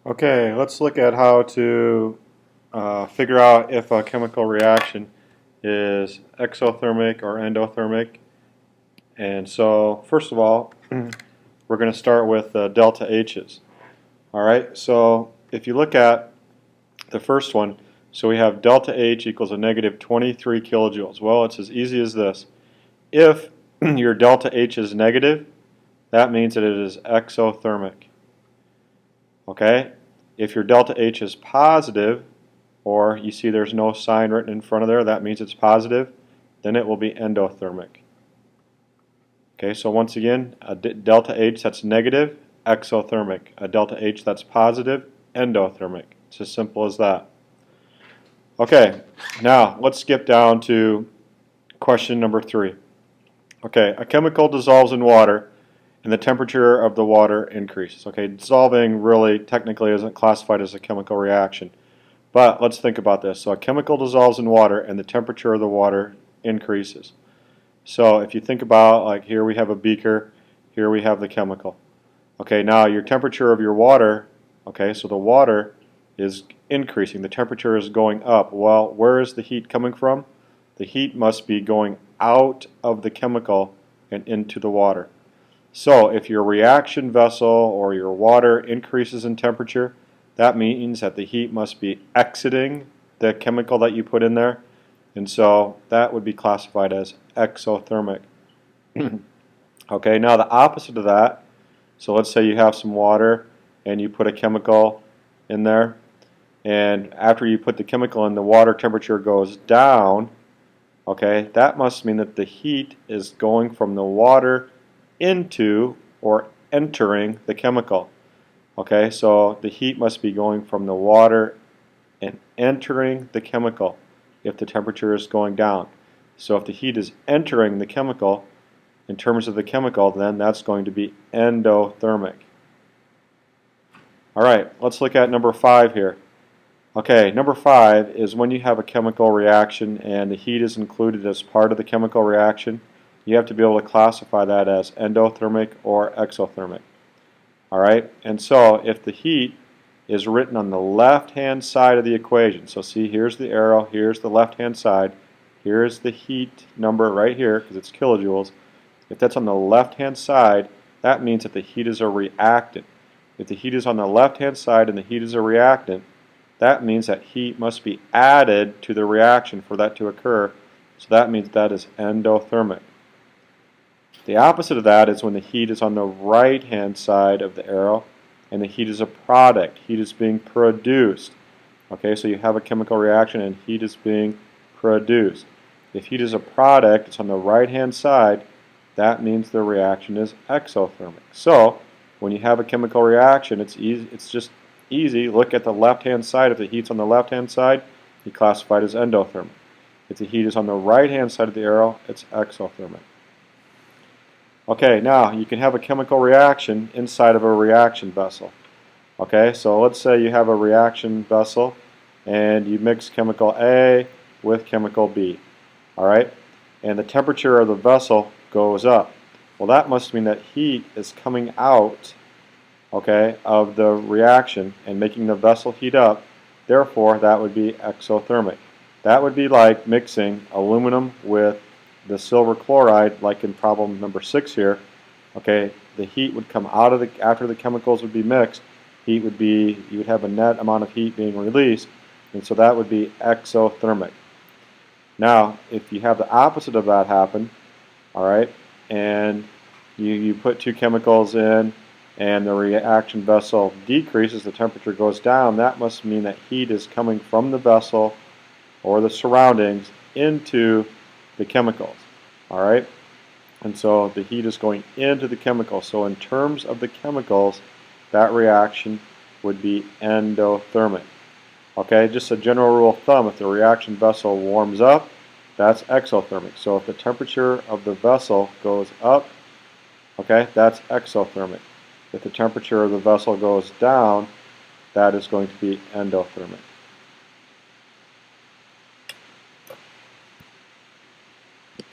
Okay, let's look at how to figure out if a chemical reaction is exothermic or endothermic. And so, first of all, we're going to start with delta H's. All right, so if you look at the first one, so we have delta H equals a negative 23 kilojoules. Well, it's as easy as this. If your delta H is negative, that means that it is exothermic. Okay? If your delta H is positive, or you see there's no sign written in front of there, that means it's positive, then it will be endothermic. Okay, so once again, a delta H that's negative, exothermic. A delta H that's positive, endothermic. It's as simple as that. Okay, now let's skip down to question number 3. Okay, a chemical dissolves in water and the temperature of the water increases. Okay, dissolving really technically isn't classified as a chemical reaction. But let's think about this. So a chemical dissolves in water and the temperature of the water increases. So if you think about, like, here we have a beaker, here we have the chemical. Okay, now your temperature of your water, okay, so the water is increasing, the temperature is going up. Well, where is the heat coming from? The heat must be going out of the chemical and into the water. So if your reaction vessel or your water increases in temperature, that means that the heat must be exiting the chemical that you put in there, and so that would be classified as exothermic. Okay, now the opposite of that, so let's say you have some water and you put a chemical in there, and after you put the chemical in, the water temperature goes down. Okay, that must mean that the heat is going from the water into or entering the chemical. Okay, so the heat must be going from the water and entering the chemical if the temperature is going down. So if the heat is entering the chemical, in terms of the chemical, then that's going to be endothermic. Alright, let's look at number 5 here. Okay, number 5 is when you have a chemical reaction and the heat is included as part of the chemical reaction, you have to be able to classify that as endothermic or exothermic. Alright, and so if the heat is written on the left-hand side of the equation, so see, here's the arrow, here's the left-hand side, here's the heat number right here, because it's kilojoules. If that's on the left-hand side, that means that the heat is a reactant. If the heat is on the left-hand side and the heat is a reactant, that means that heat must be added to the reaction for that to occur, so that means that is endothermic. The opposite of that is when the heat is on the right-hand side of the arrow and the heat is a product. Heat is being produced. Okay, so you have a chemical reaction and heat is being produced. If heat is a product, it's on the right-hand side, that means the reaction is exothermic. So, when you have a chemical reaction, it's easy. It's just easy. Look at the left-hand side. If the heat's on the left-hand side, you classify it as endothermic. If the heat is on the right-hand side of the arrow, it's exothermic. Okay, now you can have a chemical reaction inside of a reaction vessel. Okay, so let's say you have a reaction vessel and you mix chemical A with chemical B. Alright, and the temperature of the vessel goes up. Well, that must mean that heat is coming out, okay, of the reaction and making the vessel heat up. Therefore, that would be exothermic. That would be like mixing aluminum with the silver chloride, like in problem number 6 here. Okay, the heat would come out of after the chemicals would be mixed. Heat would be, you would have a net amount of heat being released, and so that would be exothermic. Now, if you have the opposite of that happen, all right, and you put two chemicals in and the reaction vessel decreases, the temperature goes down, that must mean that heat is coming from the vessel or the surroundings into the chemicals. All right, and so the heat is going into the chemicals. So in terms of the chemicals, that reaction would be endothermic. Okay, just a general rule of thumb, if the reaction vessel warms up, that's exothermic. So if the temperature of the vessel goes up, okay, that's exothermic. If the temperature of the vessel goes down, that is going to be endothermic.